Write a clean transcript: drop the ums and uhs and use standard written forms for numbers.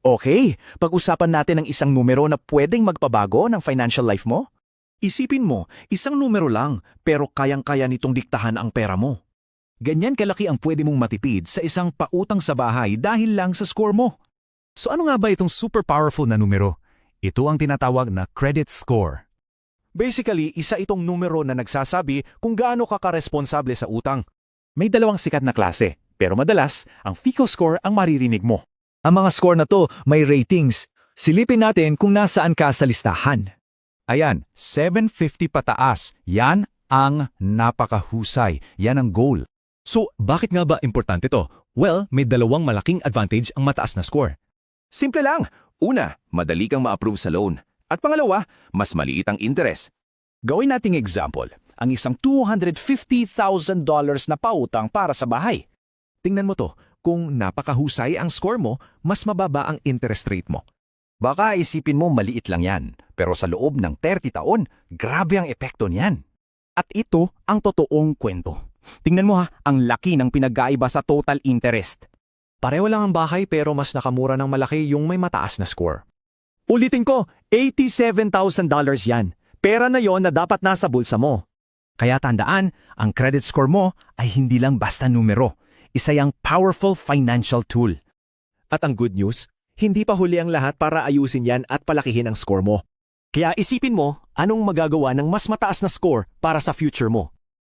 Okay, pag-usapan natin ang isang numero na pwedeng magpabago ng financial life mo. Isipin mo, isang numero lang, pero kayang-kaya nitong diktahan ang pera mo. Ganyan kalaki ang pwede mong matipid sa isang pautang sa bahay dahil lang sa score mo. So ano nga ba itong super powerful na numero? Ito ang tinatawag na credit score. Basically, isa itong numero na nagsasabi kung gaano ka karesponsable sa utang. May dalawang sikat na klase, pero madalas, ang FICO score ang maririnig mo. Ang mga score na to may ratings. Silipin natin kung nasaan ka sa listahan. Ayan, 750 pataas. Yan ang napakahusay. Yan ang goal. So, bakit nga ba importante to? Well, may dalawang malaking advantage ang mataas na score. Simple lang. Una, madali kang ma-approve sa loan. At pangalawa, mas maliit ang interest. Gawin nating example, ang isang $250,000 na pautang para sa bahay. Tingnan mo to, kung napakahusay ang score mo, mas mababa ang interest rate mo. Baka isipin mo maliit lang yan, pero sa loob ng 30 taon, grabe ang epekto niyan. At ito ang totoong kwento. Tingnan mo ha, ang laki ng pinagkaiba sa total interest. Pareho lang ang bahay pero mas nakamura ng malaki yung may mataas na score. Ulitin ko, $87,000 yan. Pera na yon na dapat nasa bulsa mo. Kaya tandaan, ang credit score mo ay hindi lang basta numero. Isa yang powerful financial tool. At ang good news, hindi pa huli ang lahat para ayusin yan at palakihin ang score mo. Kaya isipin mo, anong magagawa ng mas mataas na score para sa future mo.